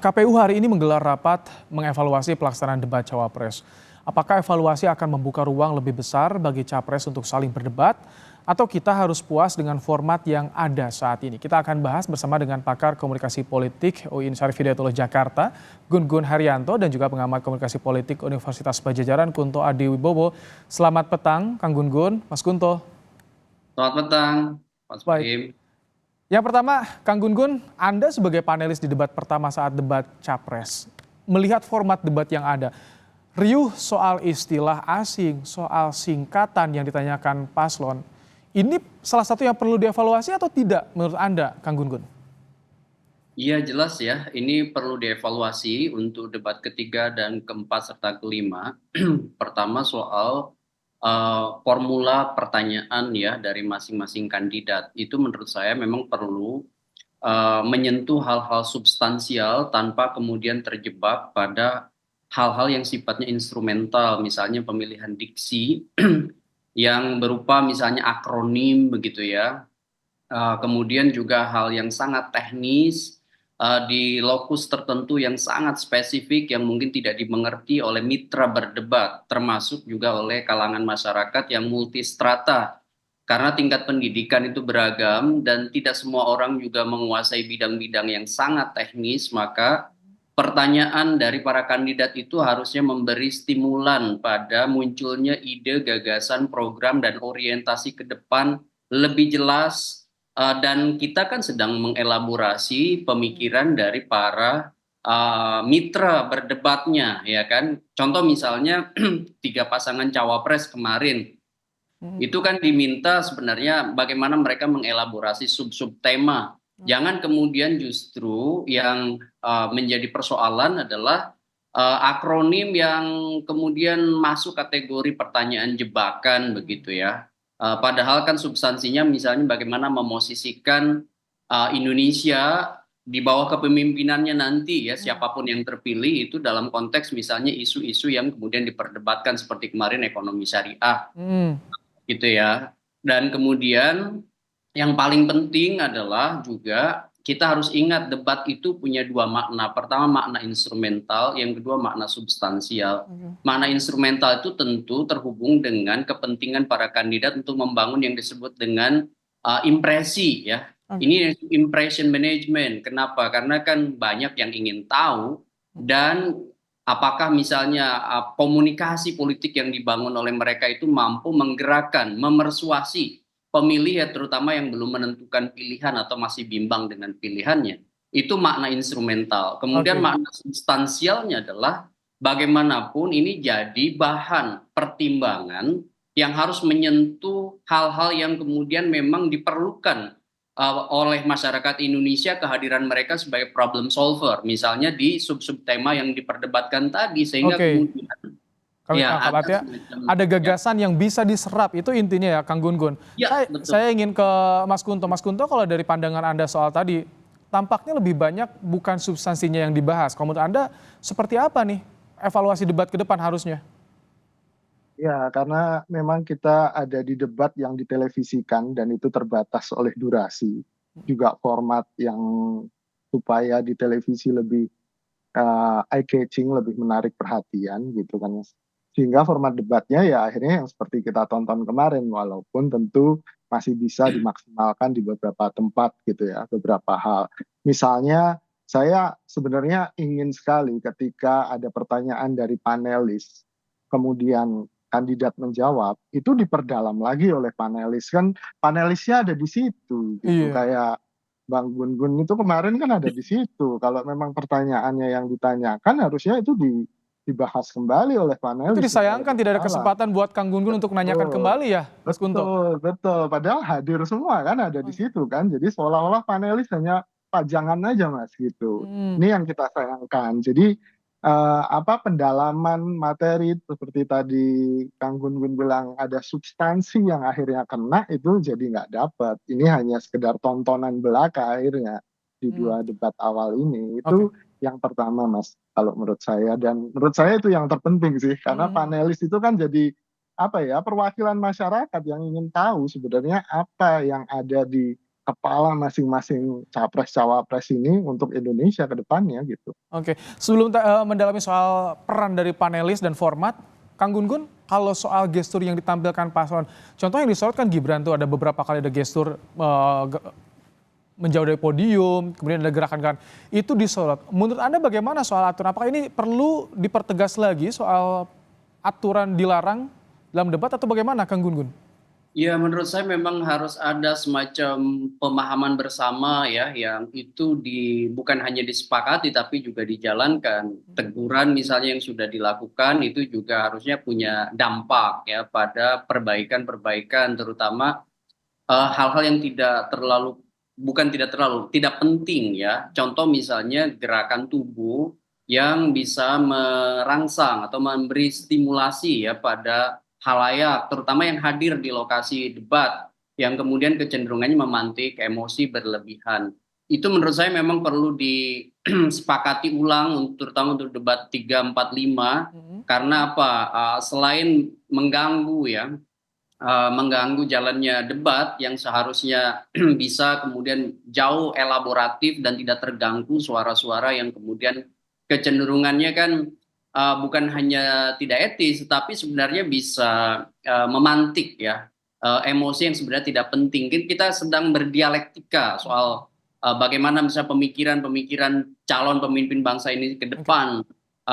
KPU hari ini menggelar rapat mengevaluasi pelaksanaan debat Cawapres. Apakah evaluasi akan membuka ruang lebih besar bagi Capres untuk saling berdebat, atau kita harus puas dengan format yang ada saat ini? Kita akan bahas bersama dengan pakar komunikasi politik UIN Syarif Hidayatullah Jakarta, Gun Gun Haryanto, dan juga pengamat komunikasi politik Universitas Padjadjaran, Kunto Adiwibowo. Selamat petang, Kang Gun Gun, Mas Kunto. Selamat petang, Mas Baik. Fahim. Yang pertama, Kang Gun Gun, Anda sebagai panelis di debat pertama saat debat Capres, melihat format debat yang ada, riuh soal istilah asing, soal singkatan yang ditanyakan paslon, ini salah satu yang perlu dievaluasi atau tidak menurut Anda, Kang Gun Gun? Iya jelas ya, ini perlu dievaluasi untuk debat ketiga dan keempat serta kelima. Pertama soal formula pertanyaan ya dari masing-masing kandidat. Itu menurut saya memang perlu menyentuh hal-hal substansial tanpa kemudian terjebak pada hal-hal yang sifatnya instrumental, misalnya pemilihan diksi yang berupa misalnya akronim begitu ya. Kemudian juga hal yang sangat teknis di lokus tertentu yang sangat spesifik yang mungkin tidak dimengerti oleh mitra berdebat, termasuk juga oleh kalangan masyarakat yang multistrata. Karena tingkat pendidikan itu beragam dan tidak semua orang juga menguasai bidang-bidang yang sangat teknis, maka pertanyaan dari para kandidat itu harusnya memberi stimulan pada munculnya ide, gagasan, program, dan orientasi ke depan lebih jelas. Dan kita kan sedang mengelaborasi pemikiran dari para mitra berdebatnya, ya kan? Contoh misalnya tiga pasangan cawapres kemarin, itu kan diminta sebenarnya bagaimana mereka mengelaborasi sub-sub tema. Jangan kemudian justru yang menjadi persoalan adalah akronim yang kemudian masuk kategori pertanyaan jebakan begitu ya. Padahal kan substansinya misalnya bagaimana memosisikan Indonesia di bawah kepemimpinannya nanti ya siapapun yang terpilih itu dalam konteks misalnya isu-isu yang kemudian diperdebatkan seperti kemarin ekonomi syariah Hmm, gitu ya. Dan kemudian yang paling penting adalah juga kita harus ingat debat itu punya dua makna. Pertama makna instrumental, yang kedua makna substansial. Makna instrumental itu tentu terhubung dengan kepentingan para kandidat untuk membangun yang disebut dengan impresi ya. oke. Ini impression management. Kenapa? Karena kan banyak yang ingin tahu dan apakah misalnya komunikasi politik yang dibangun oleh mereka itu mampu menggerakkan, memersuasi pemilih ya terutama yang belum menentukan pilihan atau masih bimbang dengan pilihannya. Itu makna instrumental. Kemudian Oke. makna substansialnya adalah bagaimanapun ini jadi bahan pertimbangan yang harus menyentuh hal-hal yang kemudian memang diperlukan oleh masyarakat Indonesia kehadiran mereka sebagai problem solver. Misalnya di sub-sub tema yang diperdebatkan tadi sehingga Oke. kemudian Kami ya tangkap ada artinya semacam ada ya, gagasan yang bisa diserap, itu intinya ya Kang Gun Gun. ya Saya betul. ingin ke Mas Kunto. Mas Kunto, kalau dari pandangan Anda soal tadi, tampaknya lebih banyak bukan substansinya yang dibahas. Kalau menurut Anda seperti apa nih evaluasi debat ke depan harusnya? Ya, karena memang kita ada di debat yang ditelevisikan dan itu terbatas oleh durasi. Juga format yang supaya di televisi lebih eye catching, lebih menarik perhatian gitu kan. Sehingga format debatnya ya akhirnya yang seperti kita tonton kemarin, walaupun tentu masih bisa dimaksimalkan di beberapa tempat gitu ya, beberapa hal. Misalnya saya sebenarnya ingin sekali ketika ada pertanyaan dari panelis, kemudian kandidat menjawab, itu diperdalam lagi oleh panelis. Kan panelisnya ada di situ gitu, Iya. kayak Bang Gun Gun itu kemarin kan ada di situ. Kalau memang pertanyaannya yang ditanyakan harusnya itu dibahas kembali oleh Itu panelis secara disayangkan tidak ada berkala. kesempatan buat Kang Gun Gun untuk menanyakan Betul, kembali ya, Mas Kunto? betul, betul. Padahal hadir semua kan ada di situ kan. Jadi seolah-olah panelis hanya pajangan aja Mas gitu. Hmm, Ini yang kita sayangkan. Jadi apa pendalaman materi seperti tadi Kang Gun Gun bilang ada substansi yang akhirnya kena itu jadi nggak dapat. Ini hanya sekedar tontonan belaka akhirnya di hmm, dua debat awal ini. oke. Itu yang pertama Mas kalau menurut saya, dan menurut saya itu yang terpenting sih karena Hmm, panelis itu kan jadi apa ya perwakilan masyarakat yang ingin tahu sebenarnya apa yang ada di kepala masing-masing capres cawapres ini untuk Indonesia ke depannya gitu. Oke, sebelum mendalami soal peran dari panelis dan format, Kang Gun-Gun, kalau soal gestur yang ditampilkan paslon, contoh yang disorot kan Gibran tuh ada beberapa kali ada gestur menjauh dari podium, kemudian ada gerakan-gerakan, itu disorot. Menurut Anda bagaimana soal aturan? Apakah ini perlu dipertegas lagi soal aturan dilarang dalam debat atau bagaimana, Kang Gun-Gun? Ya, menurut saya memang harus ada semacam pemahaman bersama ya, yang itu bukan hanya disepakati tapi juga dijalankan. Teguran misalnya yang sudah dilakukan itu juga harusnya punya dampak ya pada perbaikan-perbaikan, terutama hal-hal yang tidak penting ya. Contoh misalnya gerakan tubuh yang bisa merangsang atau memberi stimulasi ya pada halayak, terutama yang hadir di lokasi debat, yang kemudian kecenderungannya memantik emosi berlebihan. Itu menurut saya memang perlu disepakati ulang, terutama untuk debat 3, 4, 5, karena apa? Selain mengganggu ya, mengganggu jalannya debat yang seharusnya bisa kemudian jauh elaboratif dan tidak terganggu suara-suara yang kemudian kecenderungannya kan bukan hanya tidak etis, tetapi sebenarnya bisa memantik ya emosi yang sebenarnya tidak penting. Kita sedang berdialektika soal bagaimana misalnya pemikiran-pemikiran calon pemimpin bangsa ini ke depan.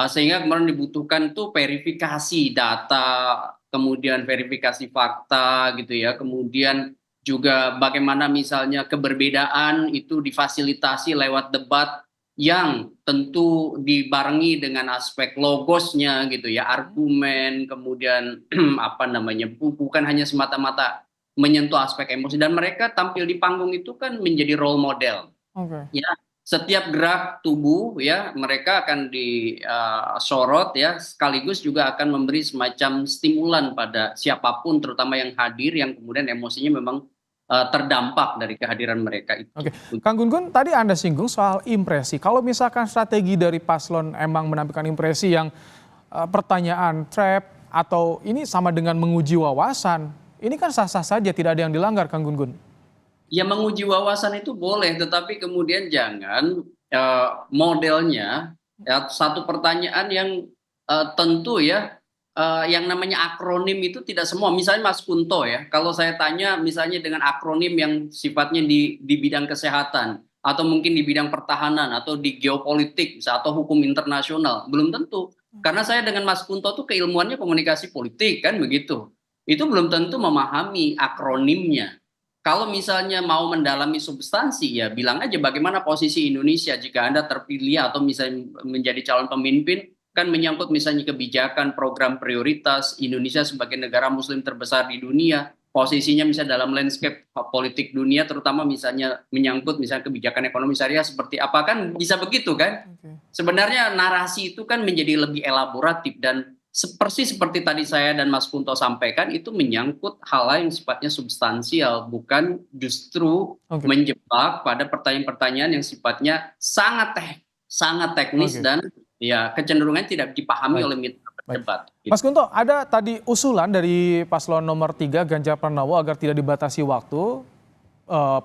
Sehingga kemarin dibutuhkan tuh verifikasi data, kemudian verifikasi fakta gitu ya, kemudian juga bagaimana misalnya keberbedaan itu difasilitasi lewat debat yang tentu dibarengi dengan aspek logosnya gitu ya, argumen, kemudian apa namanya, bukan hanya semata-mata menyentuh aspek emosi, dan mereka tampil di panggung itu kan menjadi role model. Oke. Ya, setiap gerak tubuh ya mereka akan disorot ya, sekaligus juga akan memberi semacam stimulan pada siapapun terutama yang hadir yang kemudian emosinya memang terdampak dari kehadiran mereka itu. Oke, Kang Gun-Gun, tadi Anda singgung soal impresi. Kalau misalkan strategi dari paslon emang menampilkan impresi yang pertanyaan trap atau ini sama dengan menguji wawasan, ini kan sah-sah saja, tidak ada yang dilanggar, Kang Gun-Gun. Ya, menguji wawasan itu boleh, tetapi kemudian jangan modelnya ya, satu pertanyaan yang tentu ya, yang namanya akronim itu tidak semua. Misalnya Mas Kunto ya, kalau saya tanya misalnya dengan akronim yang sifatnya di bidang kesehatan atau mungkin di bidang pertahanan atau di geopolitik atau hukum internasional, belum tentu. Karena saya dengan Mas Kunto tuh keilmuannya komunikasi politik kan begitu. Itu belum tentu memahami akronimnya. Kalau misalnya mau mendalami substansi ya bilang aja bagaimana posisi Indonesia jika Anda terpilih atau misalnya menjadi calon pemimpin, kan menyangkut misalnya kebijakan program prioritas Indonesia sebagai negara muslim terbesar di dunia, posisinya misalnya dalam landscape politik dunia, terutama misalnya menyangkut misalnya kebijakan ekonomi syariah seperti apa, kan bisa begitu kan. Oke. Sebenarnya narasi itu kan menjadi lebih elaboratif dan persis seperti tadi saya dan Mas Kunto sampaikan, itu menyangkut hal lain yang sifatnya substansial, bukan justru Oke. menjebak pada pertanyaan-pertanyaan yang sifatnya sangat teknis Oke. dan ya kecenderungan tidak dipahami Baik. oleh mitra Baik. berdebat. Mas Kunto, ada tadi usulan dari paslon nomor 3 Ganjar Pranowo agar tidak dibatasi waktu,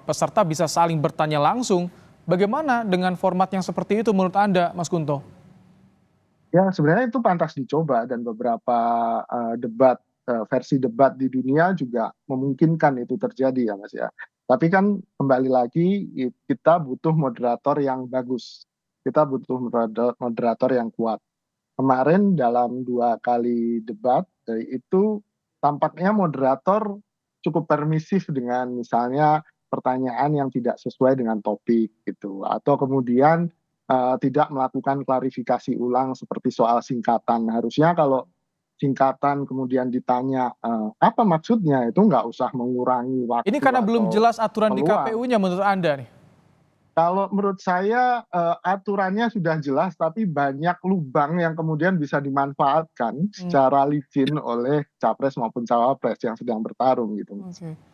peserta bisa saling bertanya langsung. Bagaimana dengan format yang seperti itu menurut Anda, Mas Kunto? Ya sebenarnya itu pantas dicoba dan beberapa versi debat di dunia juga memungkinkan itu terjadi ya Mas ya. Tapi kan kembali lagi kita butuh moderator yang bagus. Kita butuh moderator yang kuat. Kemarin dalam 2 kali debat itu tampaknya moderator cukup permisif dengan misalnya pertanyaan yang tidak sesuai dengan topik gitu, atau kemudian tidak melakukan klarifikasi ulang seperti soal singkatan. Harusnya kalau singkatan kemudian ditanya apa maksudnya, itu nggak usah mengurangi Ini waktu karena belum atau jelas aturan di peluang. KPU-nya menurut Anda nih? Kalau menurut saya aturannya sudah jelas, tapi banyak lubang yang kemudian bisa dimanfaatkan Hmm, secara licin oleh capres maupun cawapres yang sedang bertarung gitu. oke.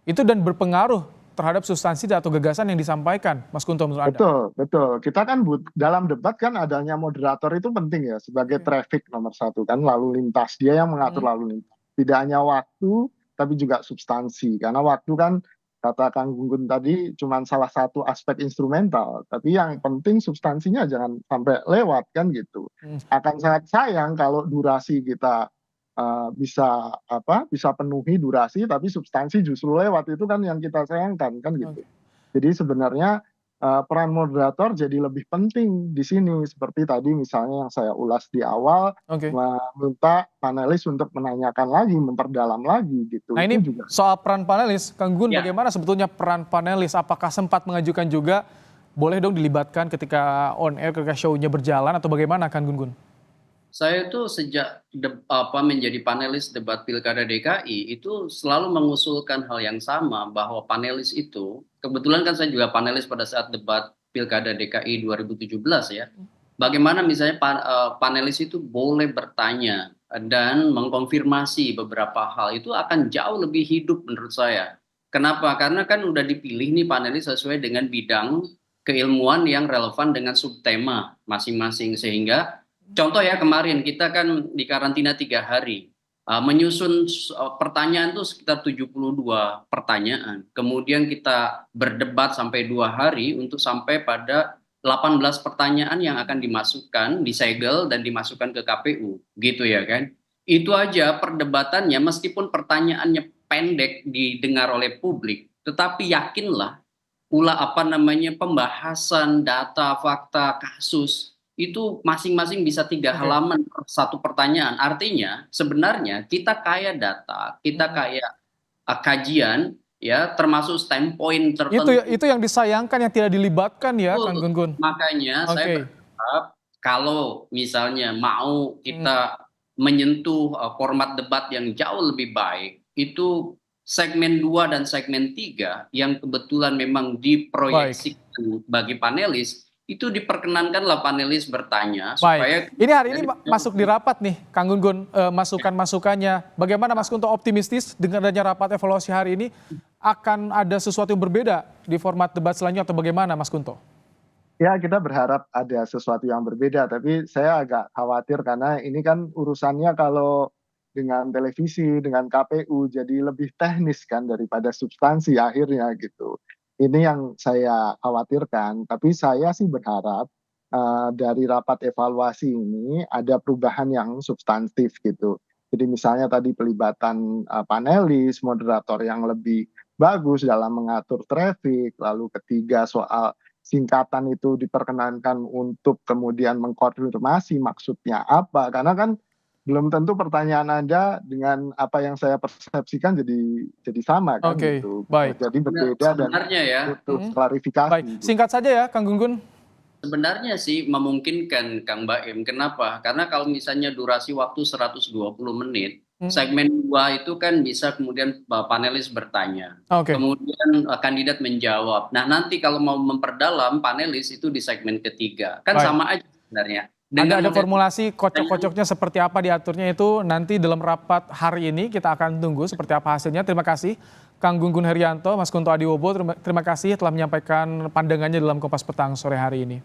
Itu dan berpengaruh terhadap substansi atau gagasan yang disampaikan, Mas Kunto menurut Anda? Betul, betul. Kita kan dalam debat kan adanya moderator itu penting ya sebagai Oke. traffic nomor satu kan, lalu lintas. Dia yang mengatur Hmm, lalu lintas. Tidak hanya waktu, tapi juga substansi. Karena waktu kan kata Kang Gunggun tadi cuma salah satu aspek instrumental, tapi yang penting substansinya jangan sampai lewat kan gitu. Hmm. Akan sangat sayang kalau durasi kita bisa penuhi durasi, tapi substansi justru lewat, itu kan yang kita sayangkan kan gitu. Jadi sebenarnya peran moderator jadi lebih penting di sini, seperti tadi misalnya yang saya ulas di awal, meminta panelis untuk menanyakan lagi, memperdalam lagi gitu. Nah itu ini juga soal peran panelis, Kang Gun, bagaimana sebetulnya peran panelis? Apakah sempat mengajukan juga, boleh dong dilibatkan ketika on air, ketika show-nya berjalan, atau bagaimana Kang Gun? Saya tuh sejak menjadi panelis debat Pilkada DKI itu selalu mengusulkan hal yang sama, bahwa panelis itu, kebetulan kan saya juga panelis pada saat debat Pilkada DKI 2017 ya. Bagaimana misalnya panelis itu boleh bertanya dan mengkonfirmasi beberapa hal, itu akan jauh lebih hidup menurut saya. Kenapa? Karena kan udah dipilih nih panelis sesuai dengan bidang keilmuan yang relevan dengan subtema masing-masing, sehingga contoh ya, kemarin kita kan di karantina 3 hari. Menyusun pertanyaan itu sekitar 72 pertanyaan. Kemudian kita berdebat sampai 2 hari untuk sampai pada 18 pertanyaan yang akan dimasukkan, disegel dan dimasukkan ke KPU. Gitu ya kan. Itu aja perdebatannya, meskipun pertanyaannya pendek didengar oleh publik, tetapi yakinlah pembahasan data, fakta, kasus itu masing-masing bisa 3 halaman per satu pertanyaan. Artinya sebenarnya kita kaya data, kita kaya kajian ya, termasuk standpoint tertentu. Itu yang disayangkan, yang tidak dilibatkan ya Kang Gun. Makanya saya berharap kalau misalnya mau kita menyentuh format debat yang jauh lebih baik, itu segmen 2 dan segmen 3 yang kebetulan memang diproyeksikan bagi panelis, itu diperkenankanlah panelis bertanya. Supaya ini hari ini masuk di rapat nih Kang Gun, masukan-masukannya. Bagaimana Mas Kunto optimistis dengan adanya rapat evaluasi hari ini akan ada sesuatu yang berbeda di format debat selanjutnya, atau bagaimana Mas Kunto? Ya, kita berharap ada sesuatu yang berbeda, tapi saya agak khawatir karena ini kan urusannya kalau dengan televisi, dengan KPU jadi lebih teknis kan daripada substansi akhirnya gitu. Ini yang saya khawatirkan, tapi saya sih berharap dari rapat evaluasi ini ada perubahan yang substantif gitu. Jadi misalnya tadi pelibatan panelis, moderator yang lebih bagus dalam mengatur traffic, lalu ketiga soal singkatan itu diperkenankan untuk kemudian mengkonfirmasi maksudnya apa, karena kan belum tentu pertanyaan Anda dengan apa yang saya persepsikan jadi sama kan gitu. Baik. Jadi berbeda dan butuh klarifikasi. Baik, singkat saja ya Kang Gun. Sebenarnya sih memungkinkan Kang Baim. Kenapa? Karena kalau misalnya durasi waktu 120 menit, segmen 2 itu kan bisa kemudian panelis bertanya. Kemudian kandidat menjawab. Nah, nanti kalau mau memperdalam panelis itu di segmen ketiga. Kan sama aja sebenarnya. Ada formulasi kocok-kocoknya seperti apa diaturnya, itu nanti dalam rapat hari ini kita akan tunggu seperti apa hasilnya. Terima kasih Kang Gunggun Herianto, Mas Kunto Adiwobo, terima kasih telah menyampaikan pandangannya dalam Kompas Petang sore hari ini.